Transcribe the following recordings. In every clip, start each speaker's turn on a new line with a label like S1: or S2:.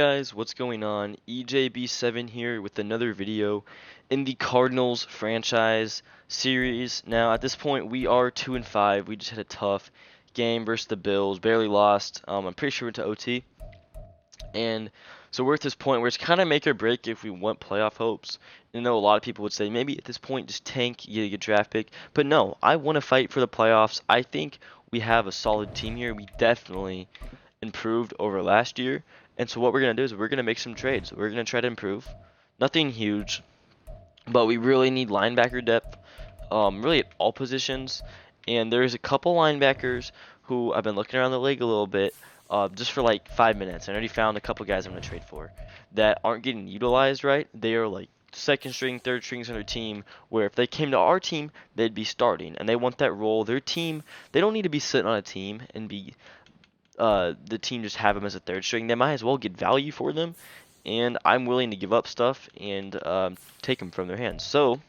S1: Guys, what's going on? EJB7 here with another video in the Cardinals franchise series. Now, at this point, we are 2-5. We just had a tough game versus the Bills, barely lost. I'm pretty sure we went to OT, and so we're at this point where it's kind of make or break if we want playoff hopes. I know a lot of people would say maybe at this point just tank, you get a draft pick, but no, I want to fight for the playoffs. I think we have a solid team here. We definitely improved over last year. And so what we're going to do is we're going to make some trades. We're going to try to improve. Nothing huge, but we really need linebacker depth, really at all positions. And there's a couple linebackers who I've been looking around the league a little bit, just for like 5 minutes. I already found a couple guys I'm going to trade for that aren't getting utilized right. They are like second string, third strings on their team, where if they came to our team, they'd be starting. And they want that role. Their team, they don't need to be sitting on a team and be the team just have him as a third string. They might as well get value for them, and I'm willing to give up stuff and take them from their hands. So,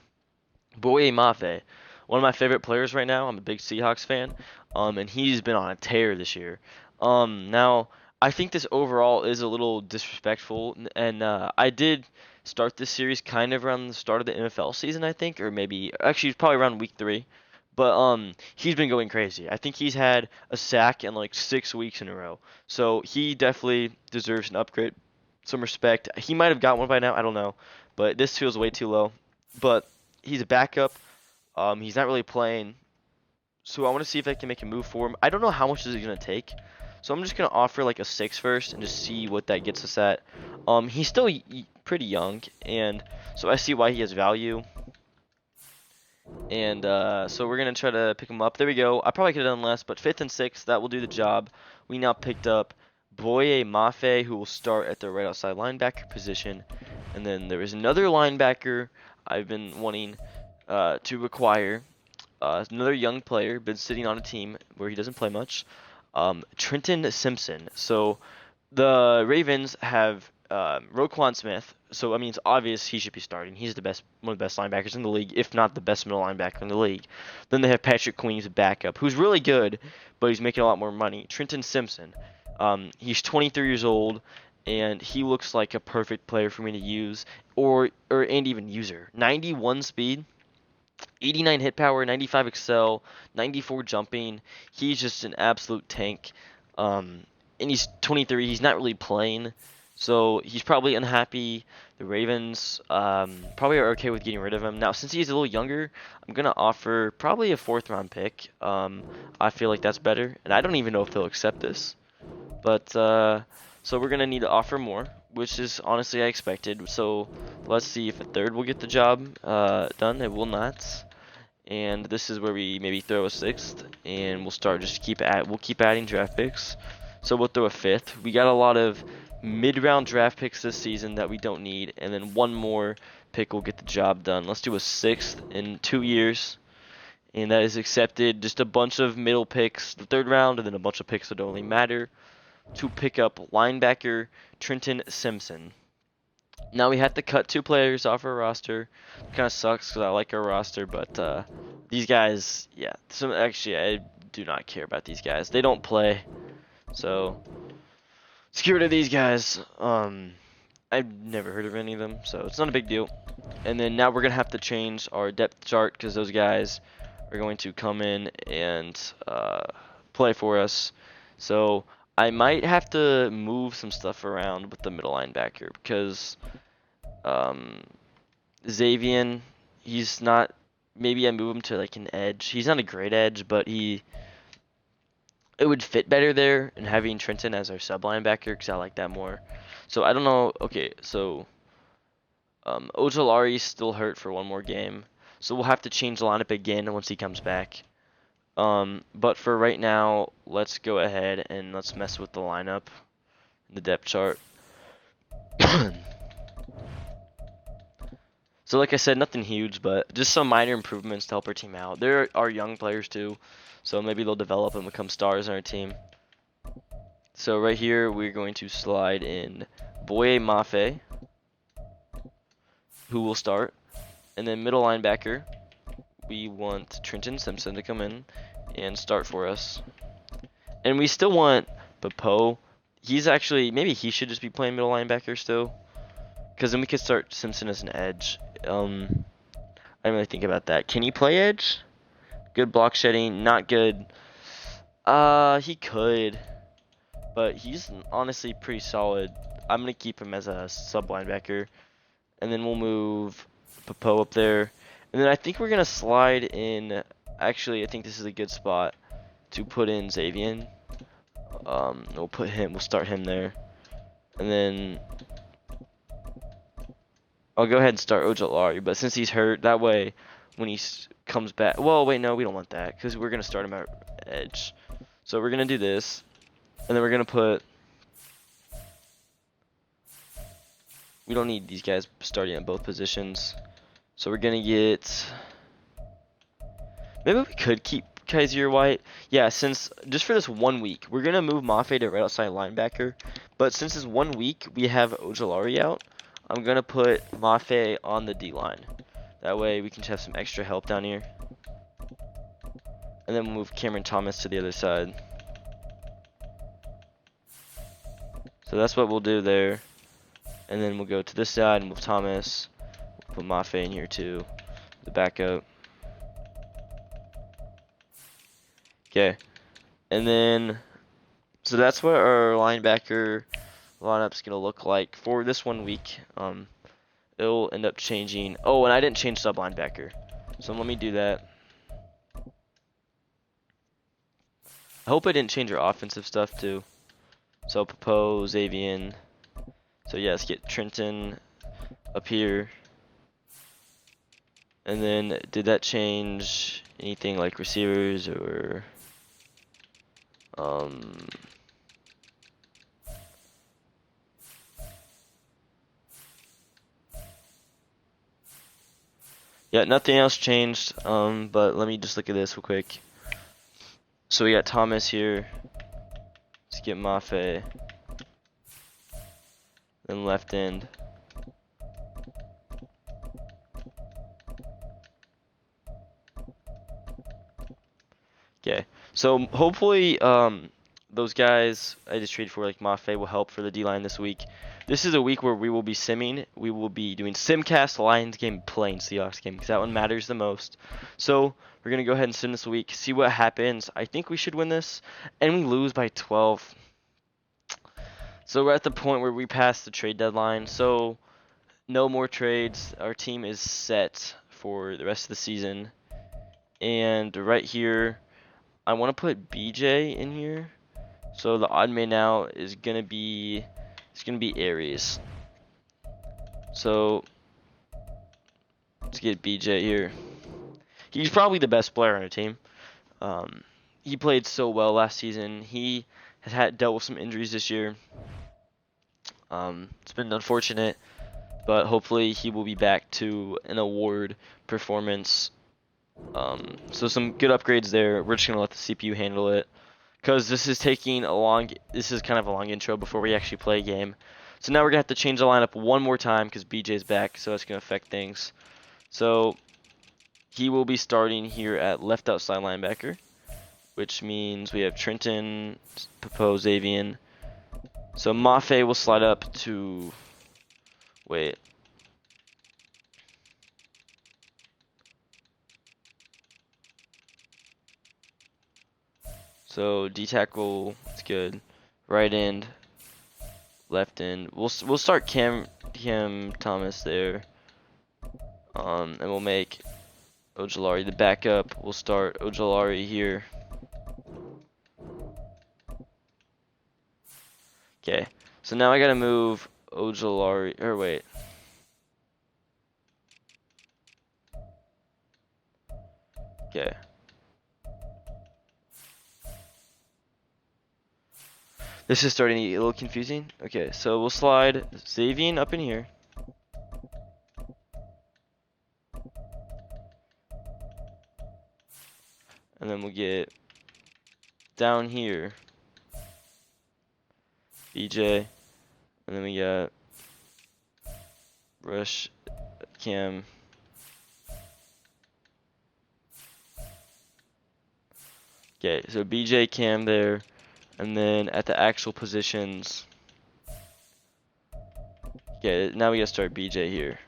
S1: Boye Mafe, one of my favorite players right now. I'm a big Seahawks fan, and he's been on a tear this year. Now, I think this overall is a little disrespectful, and I did start this series kind of around the start of the NFL season, I think, or maybe actually probably around week 3. But he's been going crazy. I think he's had a sack in like 6 weeks in a row. So he definitely deserves an upgrade, some respect. He might have got one by now, I don't know, but this feels way too low. But he's a backup. He's not really playing, so I want to see if I can make a move for him. I don't know how much this is gonna take, so I'm just gonna offer like a 6 first and just see what that gets us at. He's still pretty young, and so I see why he has value. And so we're going to try to pick him up. There we go. I probably could have done less, but 5th and 6th, that will do the job. We now picked up Boye Mafe, who will start at the right outside linebacker position. And then there is another linebacker I've been wanting to acquire. Another young player, been sitting on a team where he doesn't play much. Trenton Simpson. So the Ravens have Roquan Smith, so I mean it's obvious he should be starting. He's the best, one of the best linebackers in the league, if not the best middle linebacker in the league. Then they have Patrick Queen, who's a backup, who's really good, but he's making a lot more money. Trenton Simpson, he's 23 years old, and he looks like a perfect player for me to use, and even user. 91 speed, 89 hit power, 95 excel, 94 jumping. He's just an absolute tank. And he's 23. He's not really playing, so he's probably unhappy. The Ravens probably are okay with getting rid of him. Now, since he's a little younger, I'm gonna offer probably a 4th-round pick. I feel like that's better, and I don't even know if they'll accept this. But so we're gonna need to offer more, which is honestly I expected. So let's see if a 3rd will get the job done. It will not. And this is where we maybe throw a 6th, and we'll start just we'll keep adding draft picks. So we'll throw a 5th. We got a lot of mid-round draft picks this season that we don't need, and then one more pick will get the job done. Let's do a 6th in 2 years, and that is accepted. Just a bunch of middle picks, the 3rd round, and then a bunch of picks that don't really matter to pick up linebacker Trenton Simpson. Now we have to cut 2 players off our roster. Kind of sucks because I like our roster, but these guys, yeah. Actually, I do not care about these guys. They don't play. So let's get rid of these guys. I've never heard of any of them, so it's not a big deal. And then now we're gonna have to change our depth chart because those guys are going to come in and play for us. So I might have to move some stuff around with the middle linebacker because Xavier, he's not. Maybe I move him to like an edge. He's not a great edge, but it would fit better there, and having Trenton as our sub linebacker because I like that more. So I don't know. Okay, so Ojolari's still hurt for one more game, so we'll have to change the lineup again once he comes back. But for right now, let's go ahead and let's mess with the lineup, the depth chart. So like I said, nothing huge, but just some minor improvements to help our team out. There are young players too, so maybe they'll develop and become stars on our team. So right here, we're going to slide in Boye Mafe, who will start. And then middle linebacker, we want Trenton Simpson to come in and start for us. And we still want Popo he's actually, maybe he should just be playing middle linebacker still. Because then we could start Simpson as an edge. I didn't really think about that. Can he play edge? Good block shedding, not good. He could, but he's honestly pretty solid. I'm gonna keep him as a sub linebacker, and then we'll move Popo up there, and then I think we're gonna slide in. Actually, I think this is a good spot to put in Xavier. We'll start him there, and then I'll go ahead and start Ojolari. But since he's hurt, that way when he comes back, well, wait, no, we don't want that because we're gonna start him at edge. So we're gonna do this, and then we're gonna put. We don't need these guys starting at both positions. So we're gonna get. Maybe we could keep Kaiser White. Yeah, since just for this 1 week, we're gonna move Mafe to right outside linebacker. But since this 1 week we have Ojolari out, I'm gonna put Mafe on the D line. That way we can just have some extra help down here. And then we'll move Cameron Thomas to the other side. So that's what we'll do there. And then we'll go to this side and move Thomas. We'll put Mafe in here too, the backup. Okay. And then, so that's what our linebacker lineup's gonna look like for this 1 week. It'll end up changing. Oh, and I didn't change sub linebacker, so let me do that. I hope I didn't change our offensive stuff too. So Popo, Xavier. So yeah, let's get Trenton up here. And then, did that change anything like receivers or yeah, nothing else changed. But let me just look at this real quick. So we got Thomas here. Let's get Mafe. Then left end. Okay. So hopefully those guys I just traded for like Mafe will help for the D-line this week. This is a week where we will be simming. We will be doing Simcast, Lions game, playing Seahawks game because that one matters the most. So we're going to go ahead and sim this week, see what happens. I think we should win this, and we lose by 12. So we're at the point where we passed the trade deadline. So no more trades. Our team is set for the rest of the season. And right here, I want to put BJ in here. So the odd man now is gonna be Aries. So let's get BJ here. He's probably the best player on our team. He played so well last season. He has dealt with some injuries this year. It's been unfortunate, but hopefully he will be back to an award performance. So some good upgrades there. We're just gonna let the CPU handle it. Because this is kind of a long intro before we actually play a game. So now we're going to have to change the lineup one more time because BJ's back, so that's going to affect things. So he will be starting here at left outside linebacker, which means we have Trenton, Popo, Xavier. So Mafe will slide up to, wait. So D tackle, it's good. Right end, left end. We'll start Cam Thomas there. And we'll make Ojolari the backup. We'll start Ojolari here. Okay, so now I gotta move Ojolari, or wait. Okay. This is starting to get a little confusing. Okay, so we'll slide Xavier up in here. And then we'll get down here BJ. And then we got Rush Cam. Okay, so BJ Cam there. And then at the actual positions, yeah, now we gotta start BJ here.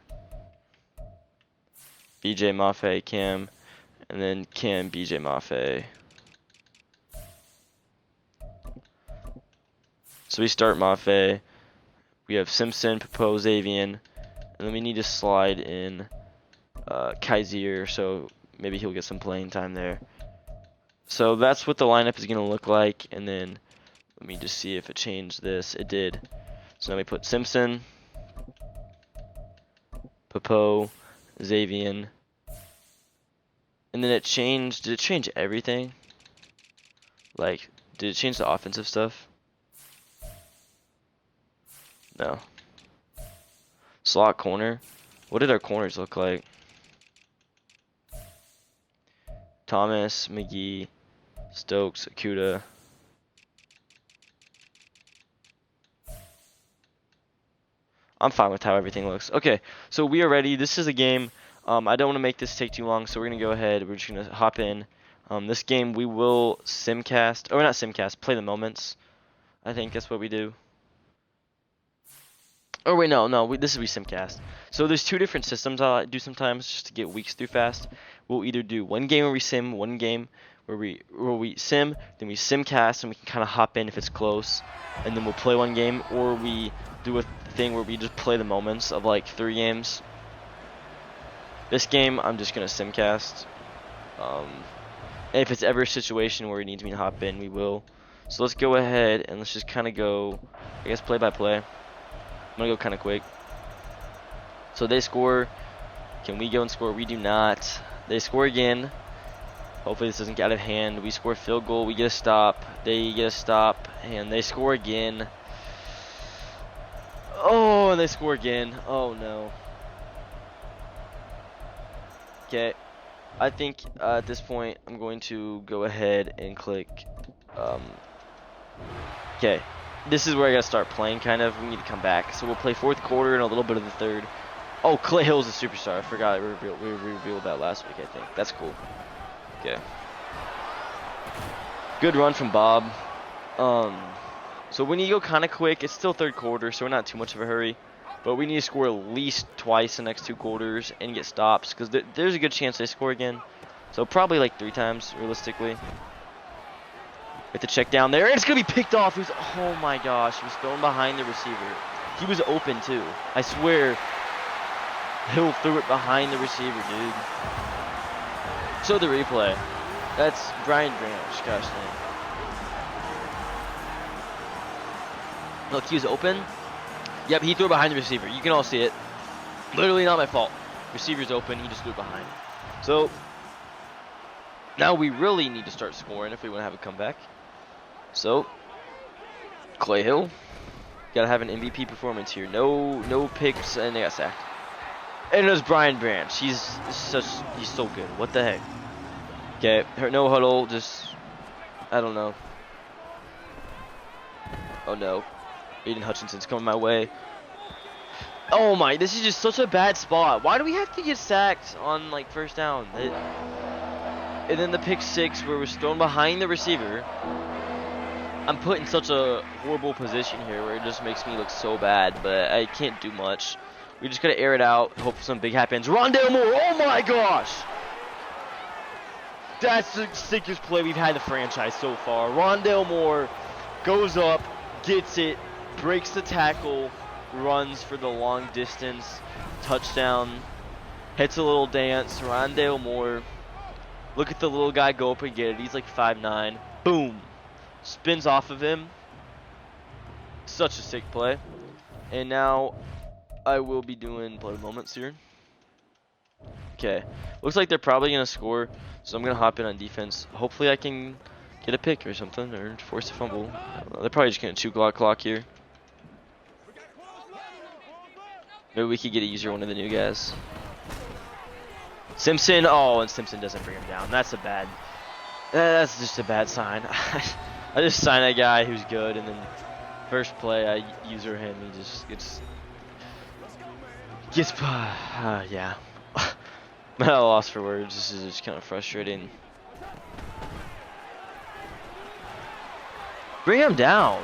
S1: BJ, Mafe, Cam, and then Cam, BJ, Mafe. So we start Mafe. We have Simpson, Popo, Xavier, and then we need to slide in Kaiser, so maybe he'll get some playing time there. So that's what the lineup is gonna look like, and then let me just see if it changed this. It did. So now we put Simpson, Popo, Xavier, and then it changed. Did it change everything? Like, did it change the offensive stuff? No. Slot corner. What did our corners look like? Thomas, McGee, Stokes, Akuda. I'm fine with how everything looks. Okay, so we are ready. This is a game. I don't want to make this take too long, so we're going to go ahead. We're just going to hop in. This game, we will simcast. Or not simcast, play the moments. I think that's what we do. Oh, wait, no. This is we simcast. So there's two different systems I do sometimes just to get weeks through fast. We'll either do one game where we sim, one game where we sim, then we simcast, and we can kind of hop in if it's close, and then we'll play one game, or we do a thing where we just play the moments of like 3 games. This game, I'm just gonna simcast. And if it's ever a situation where it needs me to hop in, we will. So let's go ahead and let's just kind of go, I guess, play by play. I'm gonna go kind of quick. So they score. Can we go and score? We do not. They score again. Hopefully this doesn't get out of hand. We score a field goal. We get a stop. They get a stop. And they score again. Oh, and they score again. Oh, no. Okay. I think at this point, I'm going to go ahead and click. Okay. This is where I got to start playing, kind of. We need to come back. So we'll play 4th quarter and a little bit of the 3rd. Oh, Clay Hill's a superstar. I forgot we revealed that last week, I think. That's cool. Okay. Good run from Bob. So when you go kind of quick, it's still 3rd quarter, so we're not too much of a hurry. But we need to score at least twice the next 2 quarters and get stops, because there's a good chance they score again. So probably like 3 times, realistically. We have to check down there, and it's going to be picked off. Oh my gosh, he was thrown behind the receiver. He was open too. I swear, Hill threw it behind the receiver, dude. So the replay. That's Brian Branch, gosh dang. Look, he was open. Yep, he threw it behind the receiver. You can all see it. Literally not my fault. Receiver's open, he just threw it behind. So, now we really need to start scoring if we want to have a comeback. So, Clay Hill. Gotta have an MVP performance here. No picks, and they got sacked. And it was Brian Branch. He's so good. What the heck? Okay, no huddle, just, I don't know. Oh no. Aiden Hutchinson's coming my way. Oh my, this is just such a bad spot. Why do we have to get sacked on like 1st down? And then the pick 6 where it was thrown behind the receiver. I'm put in such a horrible position here where it just makes me look so bad, but I can't do much. We just gotta air it out, hope something big happens. Rondale Moore, oh my gosh! That's the sickest play we've had in the franchise so far. Rondale Moore goes up, gets it, breaks the tackle, runs for the long distance, touchdown, hits a little dance. Rondale Moore, look at the little guy go up and get it. He's like 5'9". Boom. Spins off of him. Such a sick play. And now I will be doing play moments here. Okay. Looks like they're probably going to score, so I'm going to hop in on defense. Hopefully I can get a pick or something, or force a fumble. They're probably just going to 2 clock here. Maybe we could get a user, one of the new guys. Simpson. Oh, and Simpson doesn't bring him down. That's that's just a bad sign. I just signed that guy who's good, and then first play I user him. He just gets yeah. I'm at a loss for words. This is just kind of frustrating. Bring him down.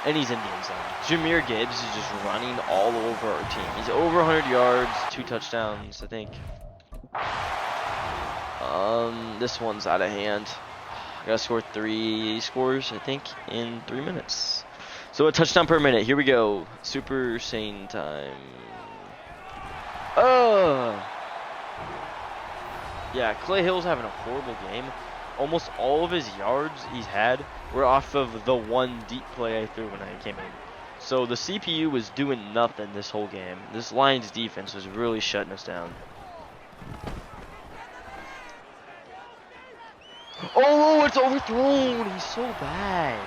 S1: And he's in the end zone. Jahmyr Gibbs is just running all over our team. He's over 100 yards, 2 touchdowns, I think. This one's out of hand. I gotta score 3 scores, I think, in 3 minutes. So a touchdown per minute. Here we go. Super Saiyan time. Yeah, Clay Hill's having a horrible game. Almost all of his yards he's had were off of the one deep play I threw when I came in. So the CPU was doing nothing this whole game. This Lions defense was really shutting us down. Oh, it's overthrown. He's so bad.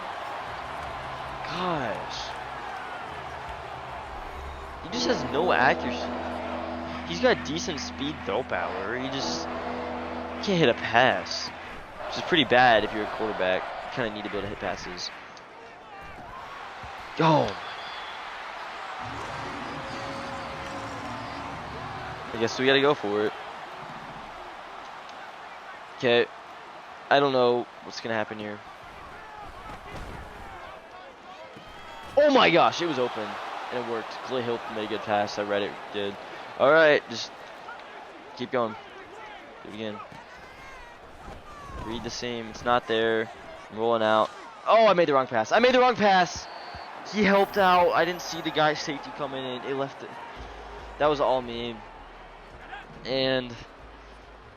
S1: Gosh. He just has no accuracy. He's got decent speed throw power. He just can't hit a pass. Which is pretty bad if you're a quarterback. You kind of need to be able to hit passes. Oh. I guess we gotta go for it. Okay. I don't know what's gonna happen here. Oh my gosh, it was open. And it worked. Clay Hill made a good pass. I read it good. Alright, just keep going. Do it again. Read the seam. It's not there. I'm rolling out. Oh, I made the wrong pass. I made the wrong pass. He helped out. I didn't see the guy's safety coming in. It left it. That was all me. And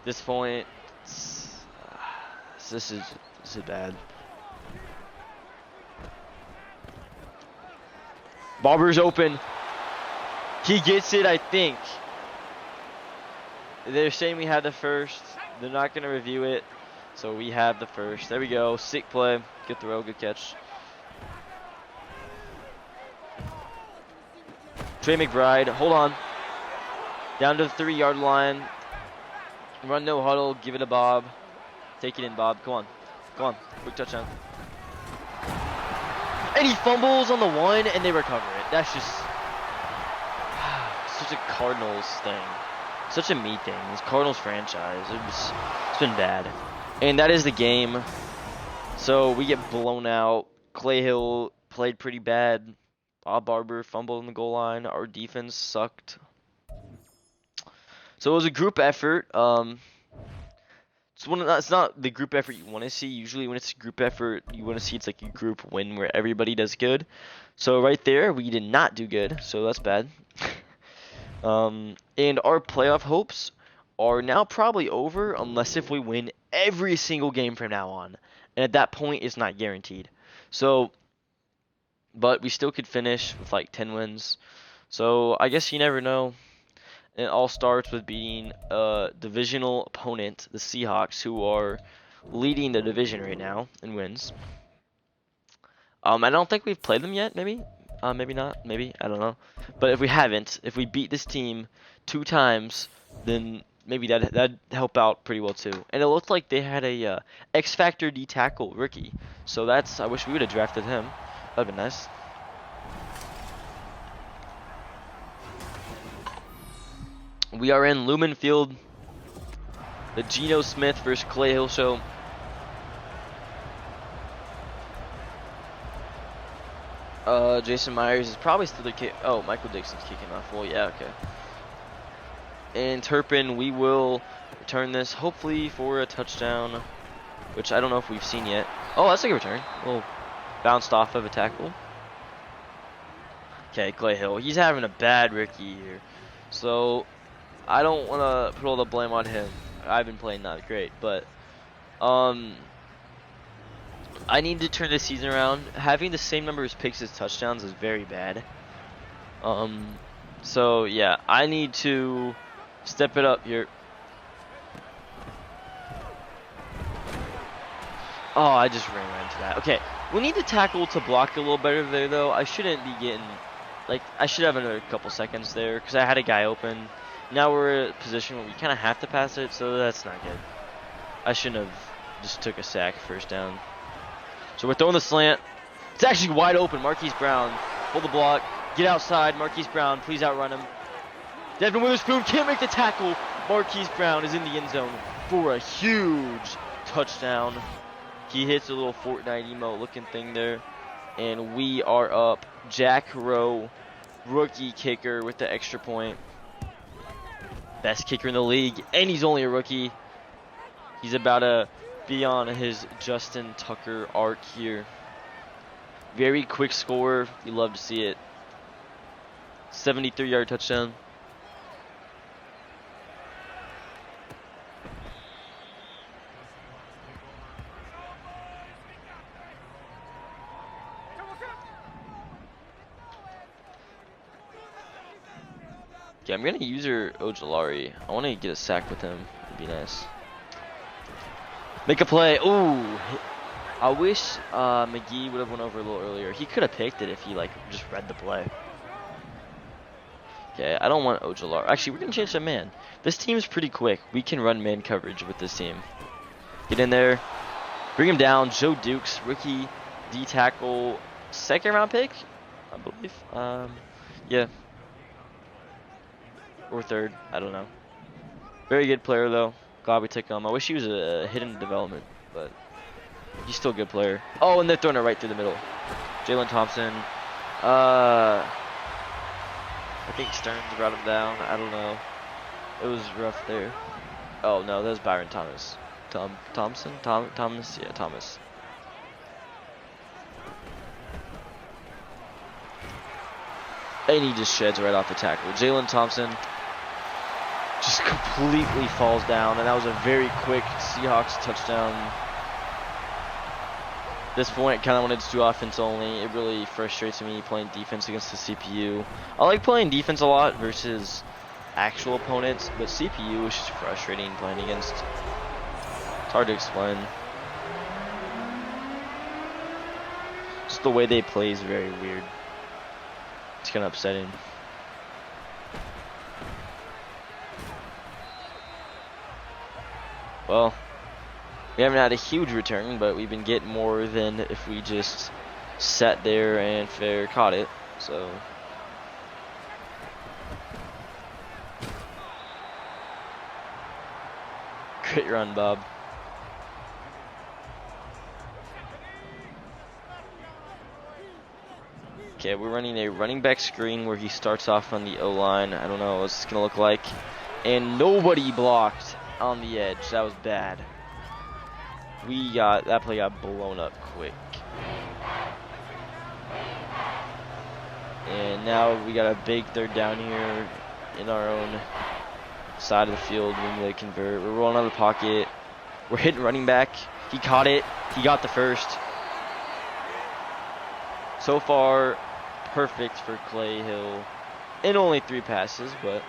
S1: this point, this is bad. Barber's open. He gets it, I think. They're saying we had the first. They're not going to review it. So we have the first. There we go. Sick play. Good throw. Good catch. Trey McBride. Hold on. Down to the 3-yard line. Run no huddle. Give it to Bob. Take it in, Bob. Come on. Come on. Quick touchdown. And he fumbles on the 1, and they recover it. That's just such a Cardinals thing. Such a me thing. This Cardinals franchise. It's been bad. And that is the game. So we get blown out. Clay Hill played pretty bad. Bob Barber fumbled on the goal line. Our defense sucked. So it was a group effort. It's not the group effort you want to see. Usually when it's a group effort, you want to see it's like a group win where everybody does good. So right there, we did not do good. So that's bad. And our playoff hopes are now probably over unless if we win every single game from now on. And at that point, it's not guaranteed. So, but we still could finish with like 10 wins. So I guess you never know. And it all starts with beating a divisional opponent, the Seahawks, who are leading the division right now in wins. I don't think we've played them yet, maybe? Maybe not, maybe, I don't know. But if we haven't, if we beat this team 2 times, then maybe that'd help out pretty well too. And it looked like they had a X Factor D tackle rookie. So I wish we would have drafted him. That'd been nice. We are in Lumen Field. The Geno Smith versus Clay Hill show. Jason Myers is probably still the kick. Oh, Michael Dixon's kicking off. Well, yeah, okay. And Turpin, we will return this hopefully for a touchdown, which I don't know if we've seen yet. Oh, that's a good return. Well, bounced off of a tackle. Okay, Clay Hill. He's having a bad rookie year. So I don't want to put all the blame on him. I've been playing not great, but I need to turn this season around. Having the same number of picks as touchdowns is very bad. So yeah, I need to step it up here. Oh, I just ran right into that. Okay, we need to tackle to block a little better there, though. I shouldn't be getting, like, I should have another couple seconds there because I had a guy open. Now we're in a position where we kind of have to pass it, so that's not good. I shouldn't have just took a sack first down. So we're throwing the slant. It's actually wide open. Marquise Brown, hold the block, get outside. Marquise Brown, please outrun him. Devin Witherspoon can't make the tackle. Marquise Brown is in the end zone for a huge touchdown. He hits a little Fortnite emote looking thing there. And we are up. Jack Rowe, rookie kicker with the extra point. Best kicker in the league, and he's only a rookie. He's about to be on his Justin Tucker arc here. Very quick scorer. You love to see it. 73-yard touchdown. Okay, I'm gonna use her Ojolari. I want to get a sack with him. It'd be nice. Make a play. Ooh. I wish McGee would have went over a little earlier. He could have picked it if he like just read the play. Okay, I don't want Ojolari. Actually, we're gonna change to man. This team's pretty quick. We can run man coverage with this team. Get in there. Bring him down. Joe Dukes, rookie D tackle, 2nd round pick, I believe. Yeah. Or 3rd, I don't know. Very good player though. Glad we took him. I wish he was a hidden development, but he's still a good player. Oh, and they're throwing it right through the middle. Jalen Thompson. I think Stearns brought him down. I don't know. It was rough there. Oh no, that was Byron Thomas. Thomas? Yeah, Thomas. And he just sheds right off the tackle. Jalen Thompson just completely falls down, and that was a very quick Seahawks touchdown. At this point, kind of wanted to do offense only. It really frustrates me playing defense against the CPU. I like playing defense a lot versus actual opponents, but CPU is just frustrating playing against. It's hard to explain. Just the way they play is very weird. It's kind of upsetting. Well, we haven't had a huge return, but we've been getting more than if we just sat there and fair caught it. So great run, Bob. Okay, we're running a running back screen where he starts off on the O-line. I don't know what it's going to look like. And nobody blocked on the edge. That was bad. That play got blown up quick. And now we got a big 3rd down here in our own side of the field. We need to convert. We're rolling out of the pocket. We're hitting running back. He caught it. He got the first. So far, perfect for Clay Hill. In only 3 passes, but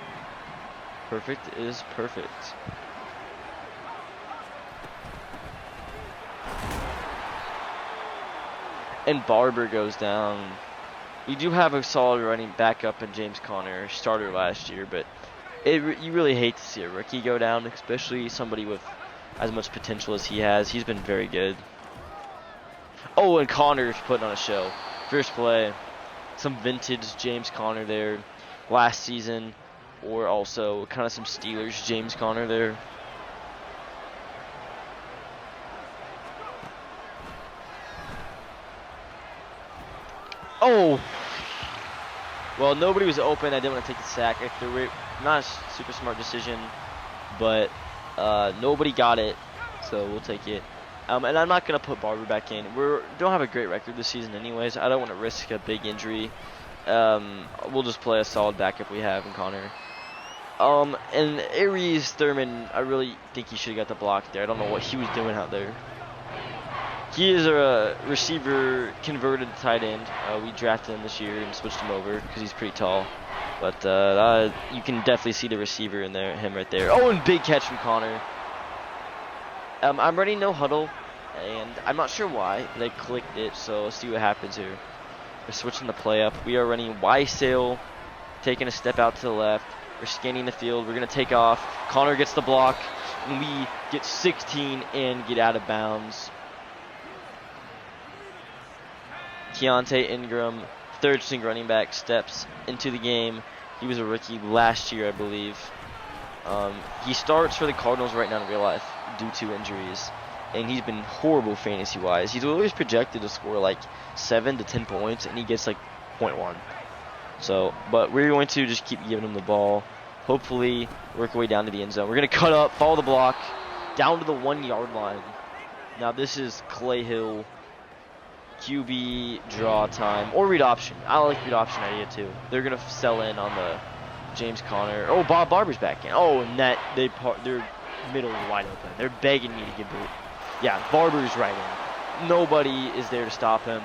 S1: perfect is perfect. And Barber goes down. We do have a solid running backup in James Conner, starter last year, but you really hate to see a rookie go down, especially somebody with as much potential as he has. He's been very good. Oh, and Conner's putting on a show. First play, some vintage James Conner there last season, or also kind of some Steelers James Conner there. Oh! Well, nobody was open. I didn't want to take the sack. I threw it. Not a super smart decision, but nobody got it, so we'll take it. And I'm not going to put Barber back in. We don't have a great record this season anyways. I don't want to risk a big injury. We'll just play a solid backup we have in Connor. And Aries Thurman, I really think he should have got the block there. I don't know what he was doing out there. He is a receiver converted tight end. We drafted him this year and switched him over because he's pretty tall. But you can definitely see the receiver in there, him right there. Oh, and big catch from Connor. I'm running no huddle, and I'm not sure why. They clicked it, so let's see what happens here. We're switching the play up. We are running Y sail, taking a step out to the left. We're scanning the field. We're going to take off. Connor gets the block, and we get 16 and get out of bounds. Keontae Ingram, third string running back, steps into the game. He was a rookie last year, I believe. He starts for the Cardinals right now in real life due to injuries. and he's been horrible fantasy-wise. He's always projected to score like 7 to 10 points, and he gets like 0.1. So, but we're going to just keep giving him the ball. Hopefully, work our way down to the end zone. We're going to cut up, follow the block, down to the 1-yard line. Now this is Clay Hill, QB draw time, or read option. I like read option idea too. They're going to sell in on the James Conner. Oh, Bob Barber's back in. Oh, and that, their middle is wide open. They're begging me to get boot. Yeah, Barber's right in. Nobody is there to stop him.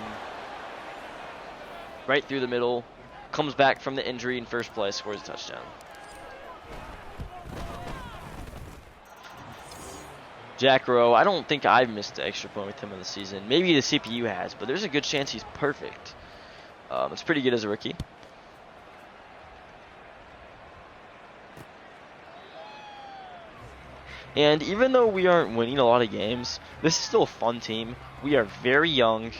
S1: Right through the middle. Comes back from the injury in first play, scores a touchdown. Jack Rowe, I don't think I've missed the extra point with him in the season. Maybe the CPU has, but there's a good chance he's perfect. It's pretty good as a rookie. And even though we aren't winning a lot of games, this is still a fun team. We are very young.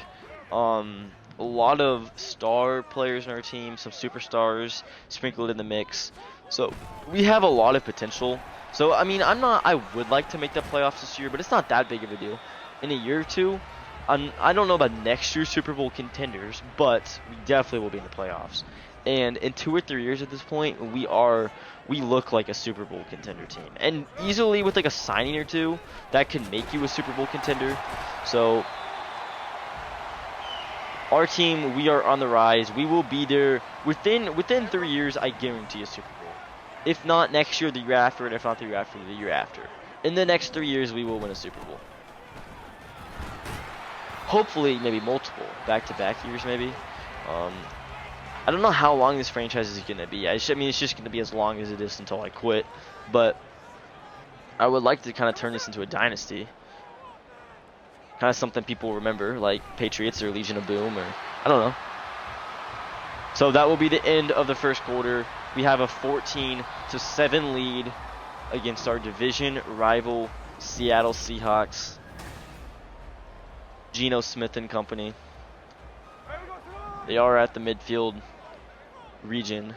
S1: A lot of star players in our team, some superstars sprinkled in the mix. So we have a lot of potential. So, I mean, I would like to make the playoffs this year, but it's not that big of a deal. In a year or two, I don't know about next year's Super Bowl contenders, but we definitely will be in the playoffs. And in 2 or 3 years at this point, we look like a Super Bowl contender team. And easily with like a signing or two, that can make you a Super Bowl contender. So, our team, we are on the rise. We will be there within 3 years. I guarantee a Super Bowl. If not next year, the year after, and if not the year after, the year after. In the next 3 years, we will win a Super Bowl. Hopefully, maybe multiple back-to-back years, maybe. I don't know how long this franchise is going to be. I mean, it's just going to be as long as it is until I quit. But I would like to kind of turn this into a dynasty. Kind of something people remember, like Patriots or Legion of Boom, or I don't know. So that will be the end of the first quarter. We have a 14-7 lead against our division rival Seattle Seahawks. Geno Smith and company. They are at the midfield region.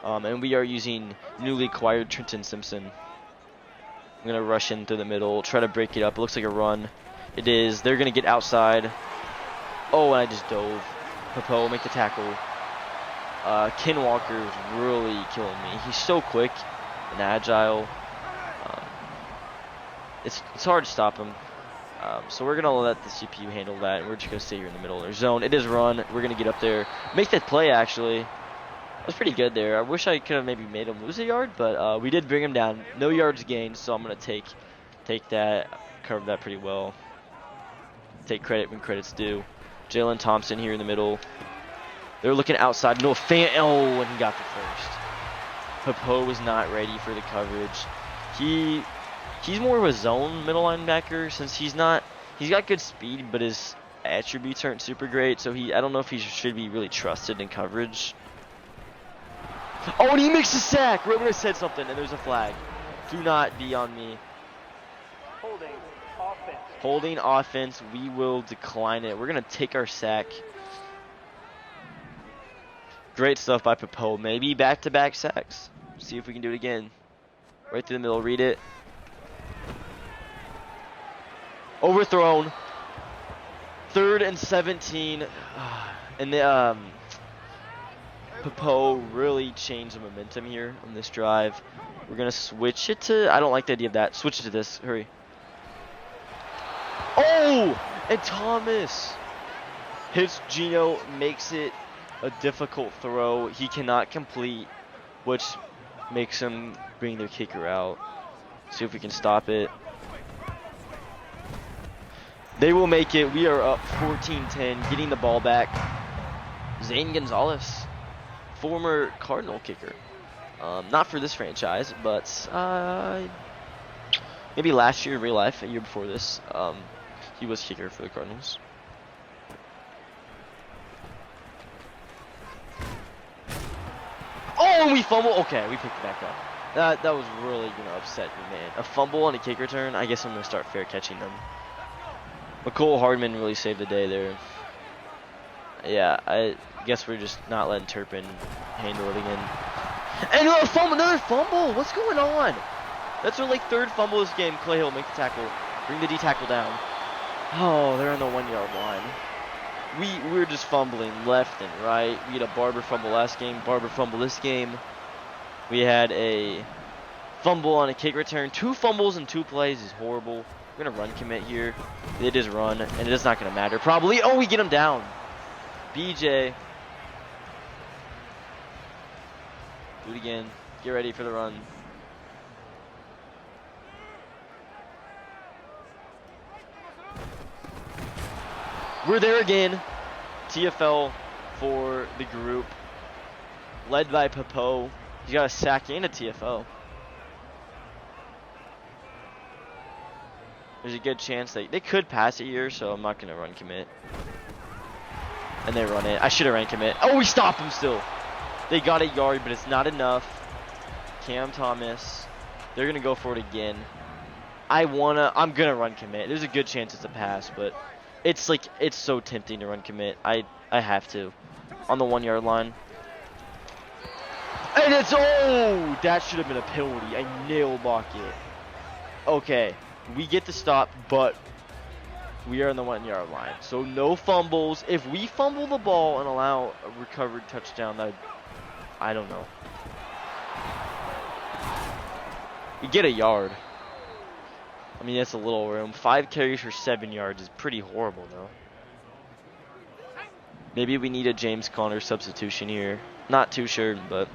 S1: And we are using newly acquired Trenton Simpson. I'm going to rush in through the middle, try to break it up. It looks like a run. It is. They're going to get outside. Oh, and I just dove. Popo, make the tackle. Ken Walker is really killing me. He's so quick and agile. It's hard to stop him. So we're going to let the CPU handle that, and we're just going to stay here in the middle of their zone. It is run. We're going to get up there. Make that play, actually. That was pretty good there. I wish I could have maybe made him lose a yard, but we did bring him down. No yards gained, so I'm going to take that, cover that pretty well. Take credit when credit's due. Jalen Thompson here in the middle. They're looking outside. No fan. Oh, and he got the first. Popo was not ready for the coverage. He's more of a zone middle linebacker since he's got good speed, but his attributes aren't super great. So I don't know if he should be really trusted in coverage. Oh, and he makes a sack. Right when I said something, and there's a flag. Do not be on me. Holding offense. We will decline it. We're going to take our sack. Great stuff by Popo. Maybe back-to-back sacks. See if we can do it again. Right through the middle. Read it. Overthrown. 3rd and 17. And the Popo really changed the momentum here on this drive. We're going to switch it to... I don't like the idea of that. Switch it to this. Hurry. Oh! And Thomas hits Geno, makes it a difficult throw. He cannot complete, which makes him bring their kicker out. See if we can stop it. They will make it. We are up 14-10, getting the ball back. Zane Gonzalez, former Cardinal kicker. Not for this franchise, but maybe last year in real life, a year before this, he was kicker for the Cardinals. Oh, and we fumble. Okay, we picked it back up. That was really going to upset me, man. A fumble on a kick return, I guess I'm going to start fair catching them. McCole Hardman really saved the day there. Yeah, I guess we're just not letting Turpin handle it again. And another fumble! What's going on? That's our 3rd fumble this game. Clay Hill make the tackle. Bring the D tackle down. Oh, they're on the 1-yard line. We're just fumbling left and right. We had a Barber fumble last game, Barber fumble this game. We had a fumble on a kick return. 2 fumbles in 2 plays is horrible. We're going to run commit here. It is run, and it is not going to matter. Probably. Oh, we get him down. BJ. Do it again. Get ready for the run. We're there again. TFL for the group. Led by Popo. He's got a sack and a TFL. There's a good chance they could pass it here, so I'm not going to run commit. And they run it. I should have ran commit. Oh, we stopped him still. They got a yard, but it's not enough. Cam Thomas. They're going to go for it again. I'm going to run commit. There's a good chance it's a pass, but it's so tempting to run commit. I have to. On the 1-yard line. And it's, oh, that should have been a penalty. I nail block it. Okay, we get the stop, but we are on the 1-yard line. So no fumbles. If we fumble the ball and allow a recovered touchdown, I don't know. We get a yard. I mean, that's a little room. 5 carries for 7 yards is pretty horrible, though. Maybe we need a James Conner substitution here. Not too sure, but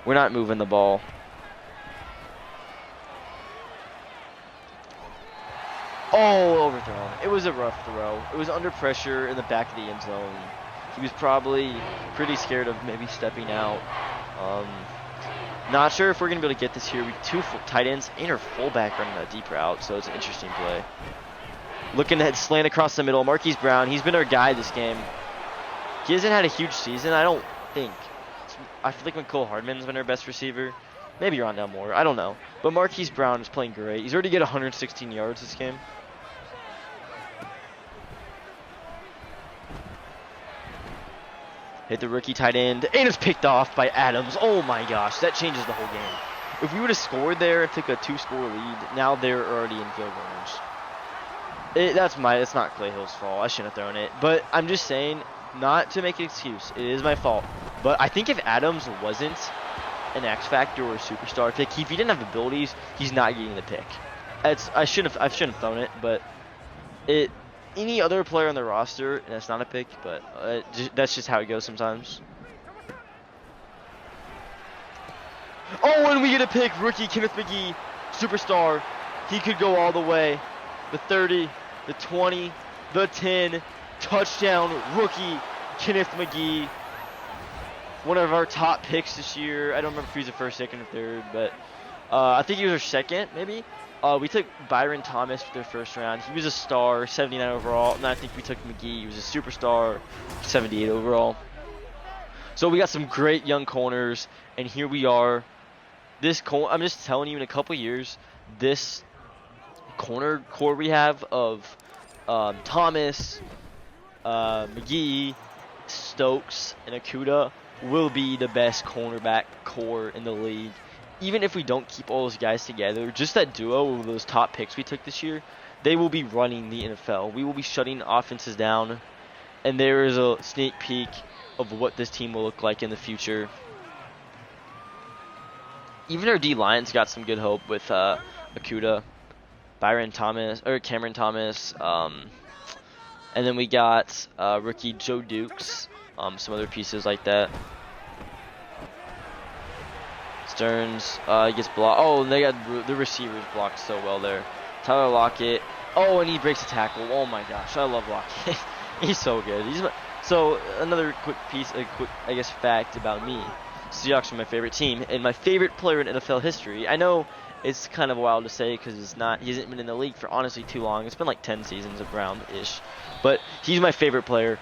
S1: we're not moving the ball. Oh, overthrown. It was a rough throw. It was under pressure in the back of the end zone. He was probably pretty scared of maybe stepping out. Not sure if we're going to be able to get this here. We have 2 tight ends and our fullback running that deep route, so it's an interesting play. Looking at slant across the middle. Marquise Brown, he's been our guy this game. He hasn't had a huge season, I don't think. I feel like Nicole Hardman's been our best receiver. Maybe Rondell Moore, I don't know. But Marquise Brown is playing great. He's already got 116 yards this game. Hit the rookie tight end, and it's picked off by Adams. Oh my gosh, that changes the whole game. If we would have scored there and took a 2-score lead, now they're already in field goal range. It's not Clay Hill's fault. I shouldn't have thrown it. But I'm just saying, not to make an excuse. It is my fault. But I think if Adams wasn't an X factor or a superstar pick, if he didn't have abilities, he's not getting the pick. I shouldn't have thrown it, but any other player on the roster, and that's not a pick, but that's just how it goes sometimes. Oh, and we get a pick. Rookie Kenneth McGee, superstar. He could go all the way. The 30, the 20, the 10. Touchdown, rookie Kenneth McGee. One of our top picks this year. I don't remember if he was the first, second, or third, but I think he was our second, maybe. We took Byron Thomas for their first round. He was a star, 79 overall. And I think we took McGee. He was a superstar, 78 overall. So we got some great young corners, and here we are. I'm just telling you, in a couple years, this corner core we have of Thomas, McGee, Stokes, and Akuda will be the best cornerback core in the league. Even if we don't keep all those guys together, just that duo of those top picks we took this year, they will be running the NFL. We will be shutting offenses down, and there is a sneak peek of what this team will look like in the future. Even our D-line's got some good hope with Akuda, Cameron Thomas, and then we got rookie Joe Dukes, some other pieces like that. Stearns gets blocked. Oh, and they got the receivers blocked so well there. Tyler Lockett. Oh, and he breaks a tackle. Oh my gosh, I love Lockett. He's so good. So another quick I guess fact about me. Seahawks are my favorite team and my favorite player in NFL history. I know it's kind of wild to say because he hasn't been in the league for honestly too long. It's been like 10 seasons around-ish. But he's my favorite player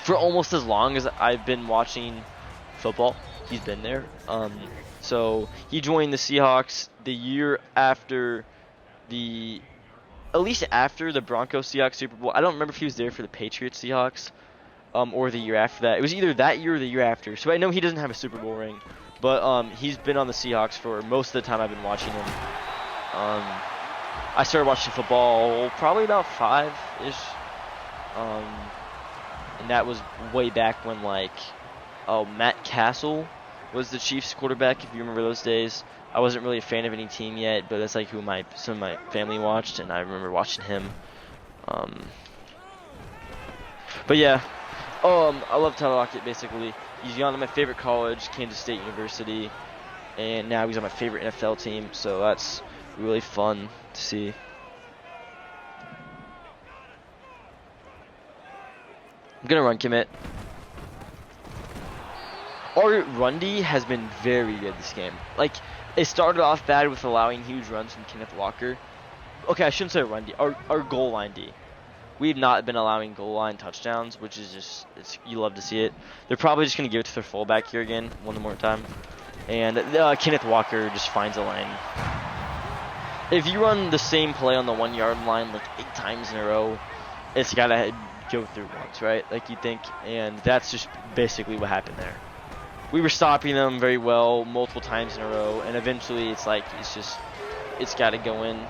S1: for almost as long as I've been watching football. He's been there. So he joined the Seahawks the year after at least after the Broncos Seahawks Super Bowl. I don't remember if he was there for the Patriots Seahawks or the year after that. It was either that year or the year after. So I know he doesn't have a Super Bowl ring, but he's been on the Seahawks for most of the time I've been watching him. I started watching football probably about 5-ish. Um, and that was way back when, like, Matt Castle was the Chiefs quarterback, if you remember those days. I wasn't really a fan of any team yet, but that's like who some of my family watched, and I remember watching him. But yeah, I love Tyler Lockett. Basically, he's gone to my favorite college, Kansas State University, and now he's on my favorite NFL team. So that's really fun to see. I'm gonna run commit. Our run D has been very good this game. Like, it started off bad with allowing huge runs from Kenneth Walker. Okay, I shouldn't say run D. Our goal line D. We've not been allowing goal line touchdowns, which is just, you love to see it. They're probably just going to give it to their fullback here again, one more time. And Kenneth Walker just finds a lane. If you run the same play on the 1 yard line like 8 times in a row, it's got to go through once, right? Like you think. And that's just basically what happened there. We were stopping them very well multiple times in a row, and eventually it's like, it's got to go in.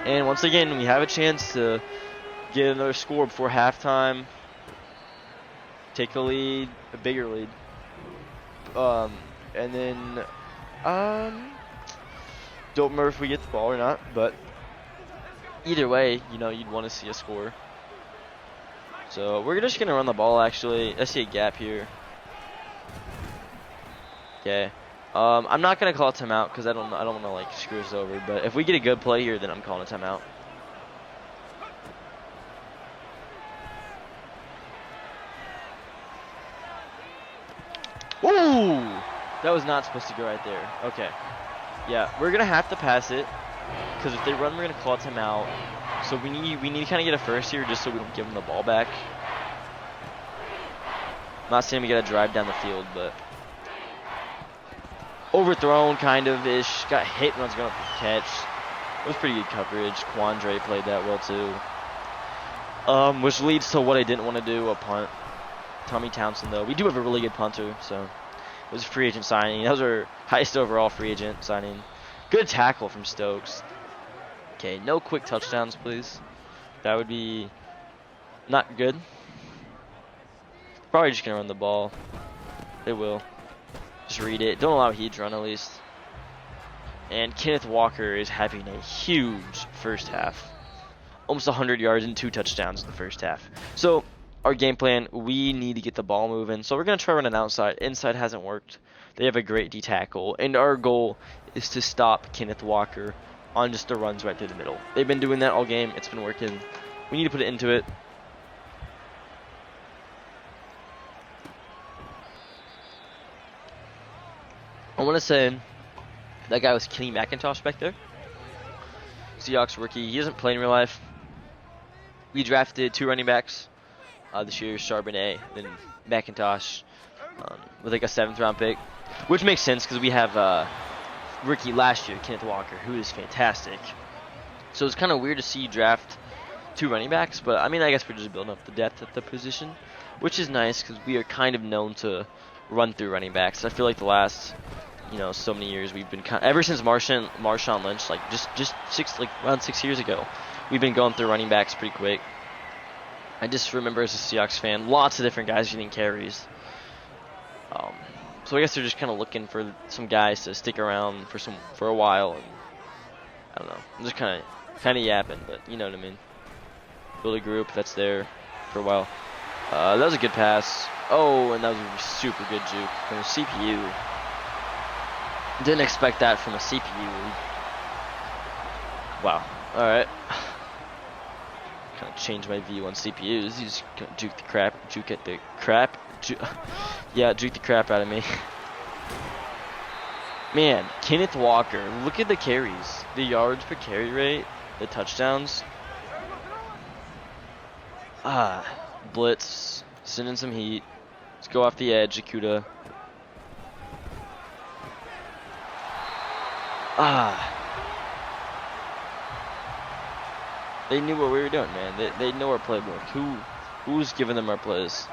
S1: And once again, we have a chance to get another score before halftime, take a lead, a bigger lead. And then, don't remember if we get the ball or not, but either way, you know, you'd want to see a score. So we're just going to run the ball, actually. I see a gap here. Okay. I'm not gonna call a timeout because I don't want to like screw us over. But if we get a good play here, then I'm calling a timeout. Ooh, that was not supposed to go right there. Okay, yeah, we're gonna have to pass it because if they run, we're gonna call a timeout. So we need to kind of get a first here just so we don't give them the ball back. I'm not saying we gotta drive down the field, but. Overthrown, kind of ish. Got hit when I was going up for the catch. It was pretty good coverage. Quandre played that well too. Which leads to what I didn't want to do, a punt. Tommy Townsend, though. We do have a really good punter, so it was a free agent signing. That was our highest overall free agent signing. Good tackle from Stokes. Okay, no quick touchdowns, please. That would be not good. Probably just gonna run the ball. They will. Just read it. Don't allow Heat to run, at least. And Kenneth Walker is having a huge first half. Almost 100 yards and 2 touchdowns in the first half. So, our game plan, we need to get the ball moving. So, we're going to try running outside. Inside hasn't worked. They have a great D tackle. And our goal is to stop Kenneth Walker on just the runs right through the middle. They've been doing that all game. It's been working. We need to put it into it. I want to say that guy was Kenny McIntosh back there. Seahawks rookie. He doesn't play in real life. We drafted 2 running backs this year, Charbonnet, then McIntosh, with like a 7th round pick, which makes sense because we have rookie last year, Kenneth Walker, who is fantastic. So it's kind of weird to see you draft 2 running backs, but I mean, I guess we're just building up the depth at the position, which is nice because we are kind of known to run through running backs. I feel like the last, so many years we've been ever since Marshawn Lynch, like just around 6 years ago, we've been going through running backs pretty quick. I just remember as a Seahawks fan, lots of different guys getting carries. So I guess they're just kind of looking for some guys to stick around for a while. And I don't know. I'm just kind of yapping, but you know what I mean. Build a group that's there for a while. That was a good pass. Oh, and that was a super good juke from a CPU. Didn't expect that from a CPU. Wow. All right. Kind of changed my view on CPUs. You just juke the crap out of me. Man, Kenneth Walker. Look at the carries, the yards per carry rate, the touchdowns. Blitz, sending some heat. Let's go off the edge, Akuda. They knew what we were doing, man. They know our playbook. Who's giving them our plays?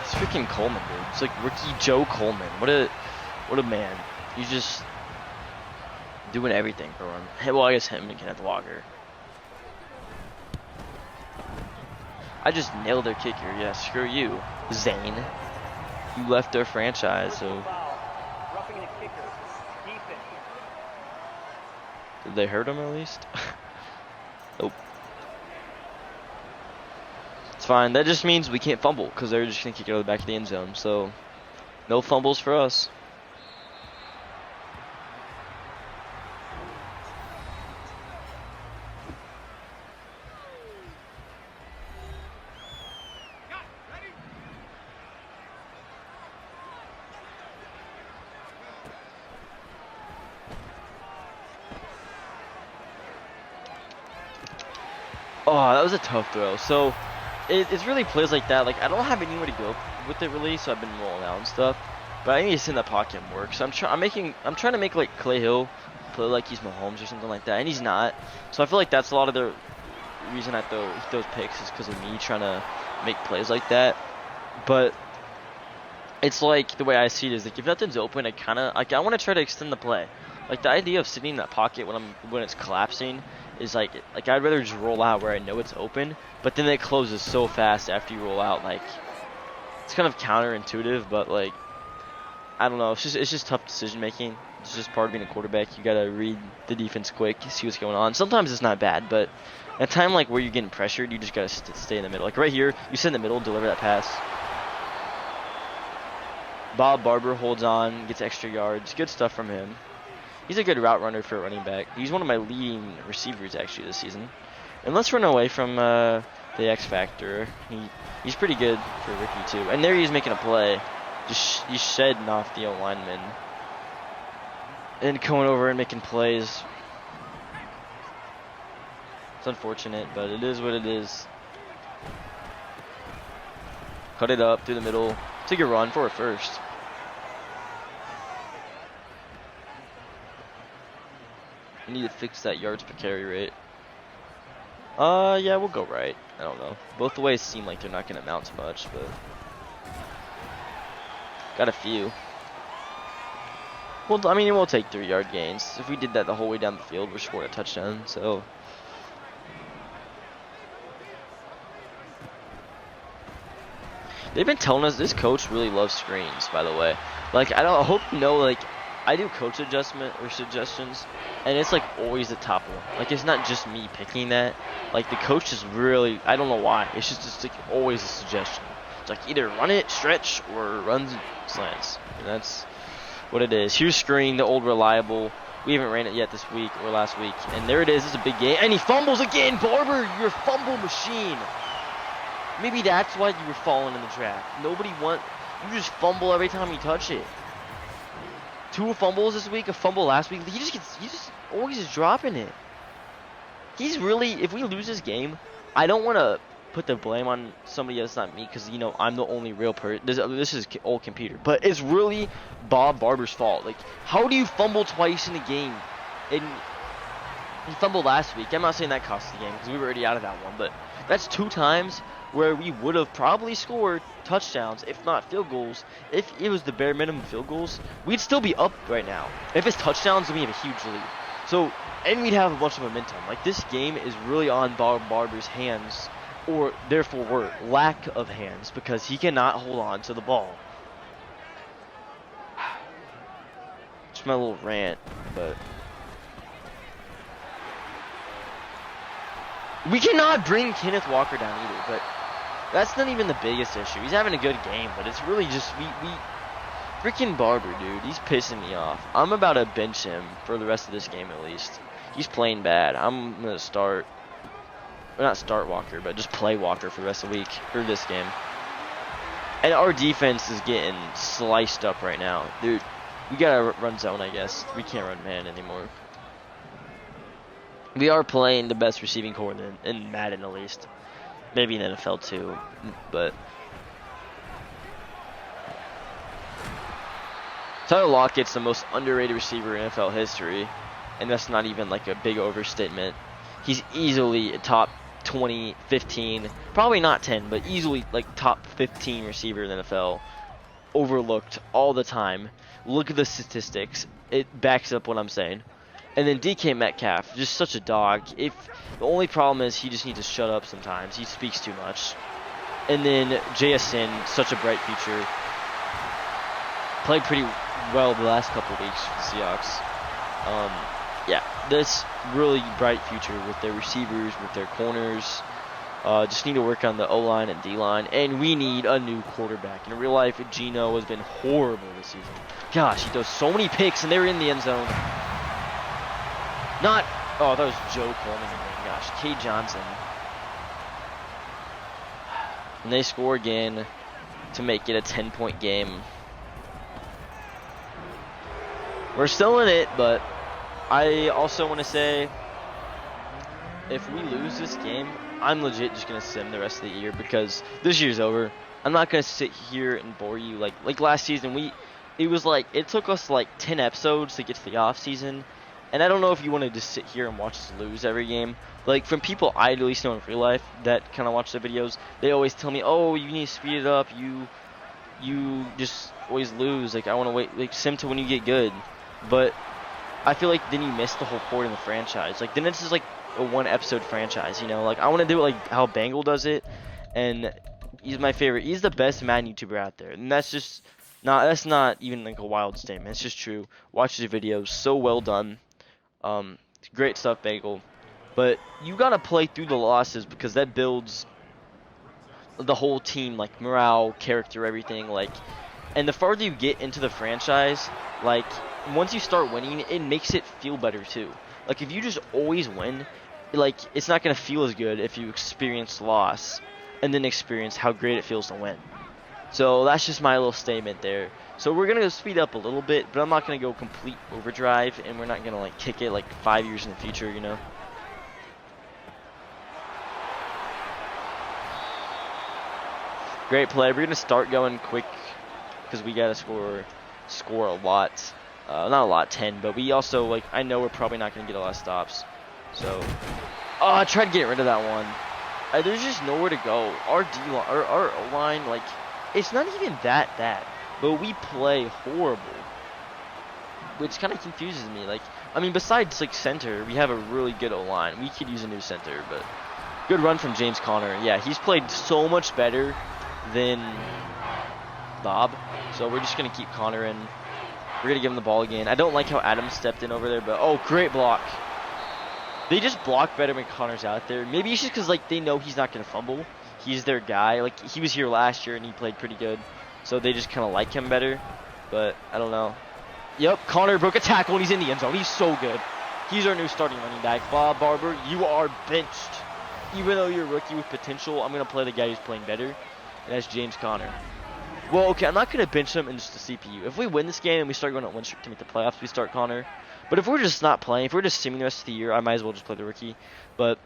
S1: It's freaking Coleman, dude. It's like rookie Joe Coleman. What a man. He's just doing everything for him. Well, I guess him and Kenneth Walker. I just nailed their kicker. Yeah, screw you, Zane. You left their franchise, so. Did they hurt him at least? Nope. It's fine. That just means we can't fumble because they're just going to kick it out of the back of the end zone. So, no fumbles for us. Oh, that was a tough throw. So, it's really plays like that. Like, I don't have anywhere to go with it really, so I've been rolling out and stuff. But I need to sit in the pocket and work. So I'm trying to make like Clay Hill play like he's Mahomes or something like that, and he's not. So I feel like that's a lot of the reason I throw those picks is because of me trying to make plays like that. But it's like the way I see it is like if nothing's open, I want to try to extend the play. Like the idea of sitting in that pocket when it's collapsing is like I'd rather just roll out where I know it's open, but then it closes so fast after you roll out. Like it's kind of counterintuitive, but like I don't know. It's just tough decision making. It's just part of being a quarterback. You gotta read the defense quick, see what's going on. Sometimes it's not bad, but at a time like where you're getting pressured, you just gotta stay in the middle. Like right here, you sit in the middle, deliver that pass. Bob Barber holds on, gets extra yards. Good stuff from him. He's a good route runner for a running back. He's one of my leading receivers actually this season. And let's run away from the X Factor. He's pretty good for a rookie too. And there he is making a play. He's shedding off the O-lineman. And coming over and making plays. It's unfortunate, but it is what it is. Cut it up through the middle. Take a run for a first. We need to fix that yards per carry rate. Yeah, we'll go right. I don't know. Both the ways seem like they're not going to amount to much, but got a few. Well, I mean, we'll take 3-yard gains. If we did that the whole way down the field, we're scoring a touchdown, so. They've been telling us this coach really loves screens, by the way. Like, I hope you know, like, I do coach adjustment or suggestions, and it's like always the top one. Like, it's not just me picking that. Like, the coach is really, I don't know why. It's like always a suggestion. It's like either run it, stretch, or run slants. And that's what it is. Here's screen, the old reliable. We haven't ran it yet this week or last week. And there it is. It's a big game. And he fumbles again. Barber, you're a fumble machine. Maybe that's why you were falling in the draft. You just fumble every time you touch it. 2 fumbles this week, a fumble last week. He just always is dropping it. He's really, if we lose this game, I don't want to put the blame on somebody else, not me, because, you know, I'm the only real person. This is old computer. But it's really Bob Barber's fault. Like, how do you fumble twice in a game? And he fumbled last week. I'm not saying that cost the game, because we were already out of that one. But that's 2 times where we would have probably scored touchdowns, if not field goals. If it was the bare minimum field goals, we'd still be up right now. If it's touchdowns, then we have a huge lead. So, and we'd have a bunch of momentum. Like, this game is really on Bob Barber's hands, or therefore lack of hands, because he cannot hold on to the ball. It's my little rant, but we cannot bring Kenneth Walker down either, but that's not even the biggest issue. He's having a good game, but it's really just we freaking Barber, dude. He's pissing me off. I'm about to bench him for the rest of this game at least. He's playing bad. I'm gonna start, well, not start Walker, but just play Walker for the rest of the week or this game. And our defense is getting sliced up right now, dude. We gotta run zone, I guess. We can't run man anymore. We are playing the best receiving core in Madden at least. Maybe in NFL too, but Tyler Lockett's the most underrated receiver in NFL history, and that's not even like a big overstatement. He's easily a top 20, 15, probably not 10, but easily like top 15 receiver in the NFL. Overlooked all the time. Look at the statistics. It backs up what I'm saying. And then DK Metcalf, just such a dog. If the only problem is he just needs to shut up sometimes. He speaks too much. And then JSN, such a bright future. Played pretty well the last couple of weeks for the Seahawks. Yeah, this really bright future with their receivers, with their corners. Just need to work on the O-line and D-line. And we need a new quarterback. In real life, Geno has been horrible this season. Gosh, he throws so many picks, and they're in the end zone. Not, oh, that was Joe Coleman again. Gosh, K. Johnson. And they score again to make it a 10-point game. We're still in it, but I also want to say, if we lose this game, I'm legit just going to sim the rest of the year because this year's over. I'm not going to sit here and bore you. Like last season, it took us like 10 episodes to get to the off season. And I don't know if you want to just sit here and watch us lose every game. Like, from people I at least know in real life that kind of watch the videos, they always tell me, oh, you need to speed it up. You just always lose. Like, I want to wait, like, sim to when you get good. But I feel like then you miss the whole point of the franchise. Like, then it's just like a one-episode franchise, you know? Like, I want to do it like how Bangle does it. And he's my favorite. He's the best Madden YouTuber out there. And that's not even like a wild statement. It's just true. Watch his videos. So well done. Great stuff, Bagel. But you gotta play through the losses because that builds the whole team, like morale, character, everything. Like, and the farther you get into the franchise, like once you start winning, it makes it feel better too. Like if you just always win, like it's not gonna feel as good if you experience loss and then experience how great it feels to win. So that's just my little statement there. So we're going to speed up a little bit, but I'm not going to go complete overdrive, and we're not going to like kick it like 5 years in the future, you know. Great play. We're going to start going quick because we got to score a lot. Not a lot, 10, but we also, like, I know we're probably not going to get a lot of stops. So, I tried to get rid of that one. There's just nowhere to go. Our D-line, our O-line, like, it's not even that bad, but we play horrible, which kind of confuses me. Like, I mean, besides like center, we have a really good O-line. We could use a new center, but good run from James Conner. Yeah, he's played so much better than Bob, so we're just gonna keep Conner in. We're gonna give him the ball again. I don't like how Adams stepped in over there, but oh, great block. They just block better when Conner's out there. Maybe it's just because like they know he's not gonna fumble. He's their guy. Like, he was here last year and he played pretty good. So they just kind of like him better. But, I don't know. Yep, Conner broke a tackle and he's in the end zone. He's so good. He's our new starting running back. Bob Barber, you are benched. Even though you're a rookie with potential, I'm going to play the guy who's playing better. And that's James Conner. Well, okay, I'm not going to bench him in just the CPU. If we win this game and we start going at one streak to make the playoffs, we start Conner. But if we're just not playing, if we're just simming the rest of the year, I might as well just play the rookie. But,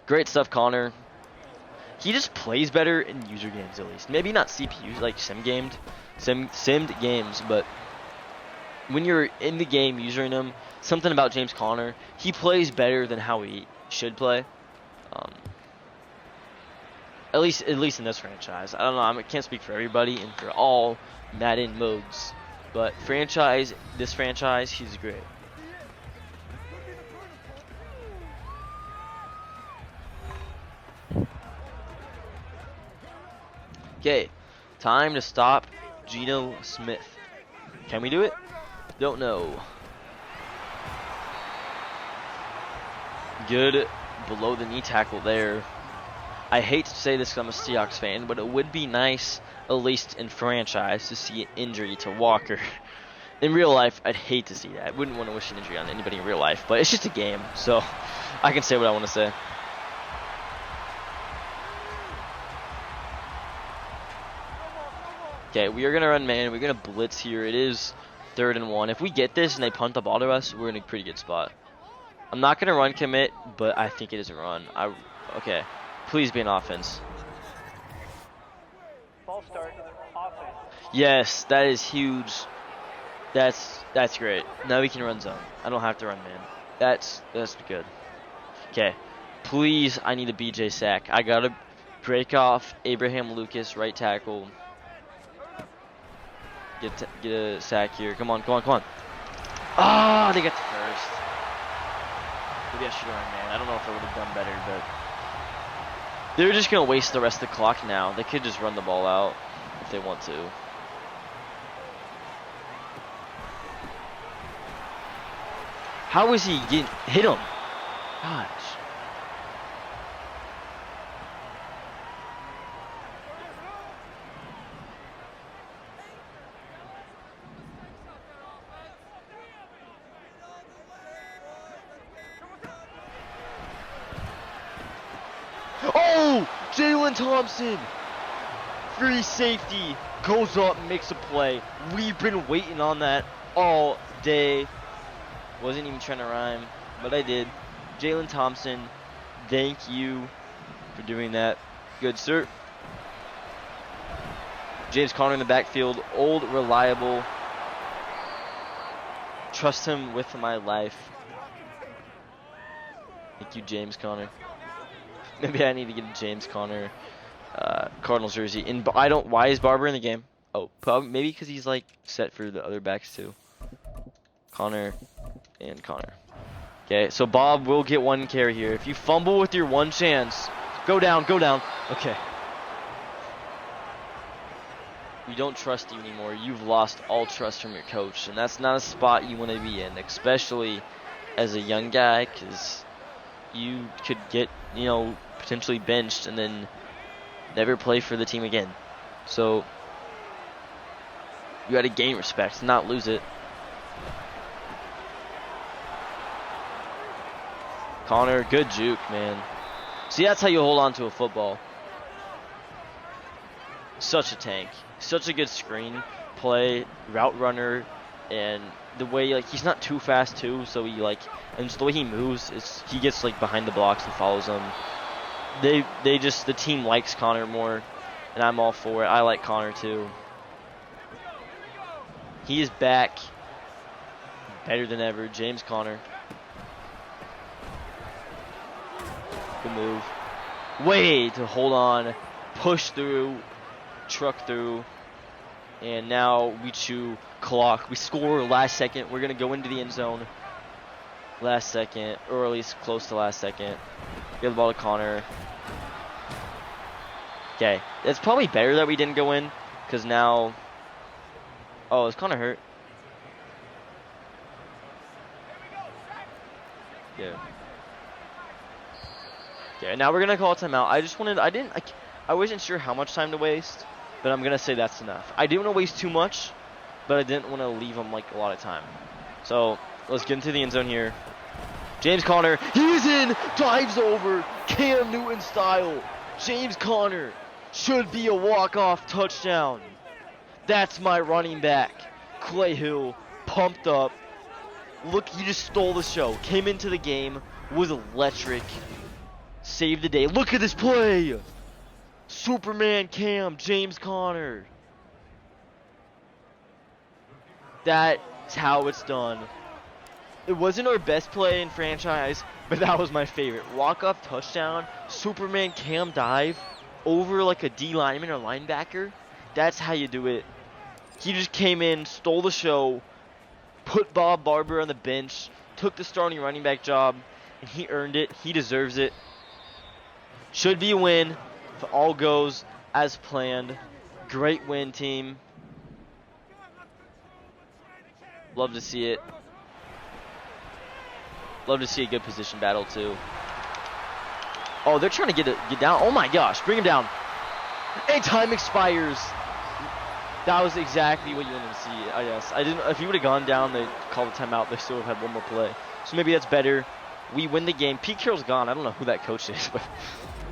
S1: great stuff, Conner. He just plays better in user games, at least. Maybe not CPUs, like simmed games, but when you're in the game using him, something about James Conner, he plays better than how he should play. At least in this franchise. I don't know. I can't speak for everybody and for all Madden modes, but this franchise, he's great. Okay, time to stop Geno Smith. Can we do it? Don't know. Good below the knee tackle there. I hate to say this because I'm a Seahawks fan, but it would be nice, at least in franchise, to see an injury to Walker. In real life, I'd hate to see that. I wouldn't want to wish an injury on anybody in real life, but it's just a game, so I can say what I want to say. Okay, we are going to run man. We're going to blitz here. It is 3rd and 1. If we get this and they punt the ball to us, we're in a pretty good spot. I'm not going to run commit, but I think it is a run. Okay, please be an offense.
S2: Ball start, offense.
S1: Yes, that is huge. That's great. Now we can run zone. I don't have to run man. That's good. Okay, Please, I need a BJ sack. I gotta break off Abraham Lucas, right tackle. Get a sack here. Come on, come on, come on. Ah, they got the first. Maybe I should have run, man. I don't know if I would have done better, but they're just gonna waste the rest of the clock now. They could just run the ball out if they want to. How is he getting hit him? Gosh. Oh! Jalen Thompson! Free safety. Goes up, makes a play. We've been waiting on that all day. Wasn't even trying to rhyme, but I did. Jalen Thompson, thank you for doing that. Good, sir. James Conner in the backfield. Old, reliable. Trust him with my life. Thank you, James Conner. Maybe I need to get a James Conner Cardinals jersey. Why is Barber in the game? Oh, probably maybe because he's like set for the other backs too. Conner and Conner. Okay, so Bob will get one carry here. If you fumble with your one chance, go down, go down. Okay. We don't trust you anymore. You've lost all trust from your coach, and that's not a spot you want to be in, especially as a young guy, because you could get, potentially benched and then never play for the team again. So you got to gain respect, not lose it. Conner, good juke, man. See, that's how you hold on to a football. Such a tank. Such a good screen play, route runner, and the way, he's not too fast, too, so and just the way he moves, he gets, behind the blocks and follows them. The team likes Conner more, and I'm all for it. I like Conner, too. He is back. Better than ever. James Conner. Good move. Way to hold on, push through, truck through, and now we chew clock. We score last second. We're going to go into the end zone last second, or at least close to last second. Get the ball to Conner. Okay, it's probably better that we didn't go in, because now... Oh, is Conner hurt? Yeah. Okay, now we're gonna call a timeout. I wasn't sure how much time to waste, but I'm gonna say that's enough. I didn't want to waste too much, but I didn't want to leave him a lot of time. So let's get into the end zone here. James Conner, he's in, dives over, Cam Newton style. James Conner should be a walk-off touchdown. That's my running back. Clay Hill, pumped up. Look, he just stole the show. Came into the game, was electric. Saved the day. Look at this play. Superman Cam, James Conner. That's how it's done. It wasn't our best play in franchise, but that was my favorite. Walk-off touchdown, Superman Cam dive over a D lineman or linebacker. That's how you do it. He just came in, stole the show, put Bob Barber on the bench, took the starting running back job, and he earned it. He deserves it. Should be a win if all goes as planned. Great win, team. Love to see it. Love to see a good position battle, too. Oh, they're trying to get down. Oh, my gosh. Bring him down. And time expires. That was exactly what you wanted to see, I guess. If he would have gone down, they called a timeout. They still would have had one more play. So maybe that's better. We win the game. Pete Carroll's gone. I don't know who that coach is, but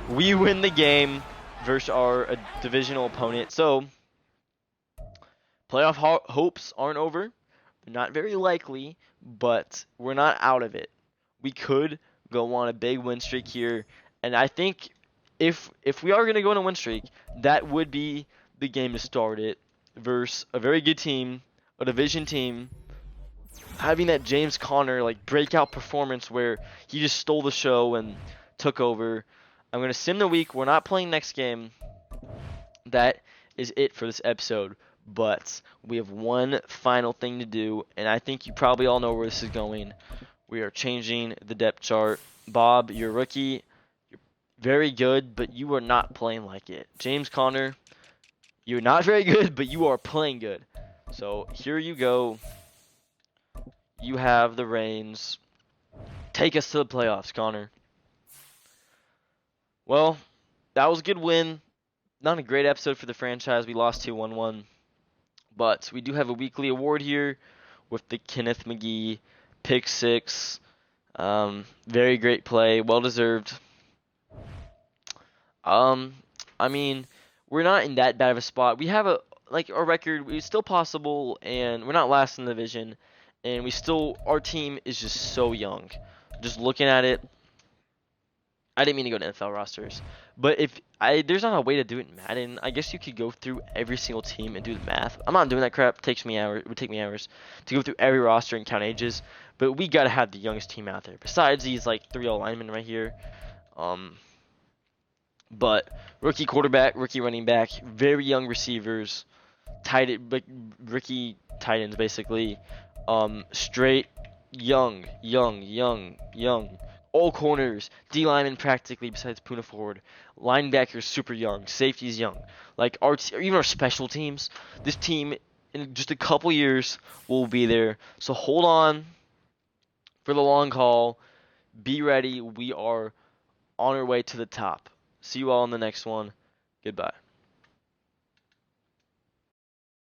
S1: we win the game versus our divisional opponent. So playoff hopes aren't over. They're not very likely, but we're not out of it. We could go on a big win streak here, and I think if we are going to go on a win streak, that would be the game to start it versus a very good team, a division team, having that James Conner breakout performance where he just stole the show and took over. I'm going to sim the week. We're not playing next game. That is it for this episode. But we have one final thing to do, and I think you probably all know where this is going. We are changing the depth chart. Bob, you're a rookie. You're very good, but you are not playing like it. James Conner, you're not very good, but you are playing good. So here you go. You have the reins. Take us to the playoffs, Connor. Well, that was a good win. Not a great episode for the franchise. We lost 2-1-1. But we do have a weekly award here with the Kenneth McGee pick six. Very great play. Well deserved. Um, I mean, we're not in that bad of a spot. We have our record. It's still possible, and we're not last in the division. And our team is just so young. Just looking at it, I didn't mean to go to NFL rosters, but there's not a way to do it in Madden. I guess you could go through every single team and do the math. I'm not doing that crap. It would take me hours to go through every roster and count ages. But we gotta have the youngest team out there. Besides these like 3 linemen right here. But rookie quarterback, rookie running back, very young receivers, rookie tight ends basically. Straight young. All corners, D linemen practically besides Puna Ford. Linebackers super young, safeties young. Like even our special teams, this team in just a couple years will be there. So hold on for the long haul. Be ready. We are on our way to the top. See you all in the next one. Goodbye.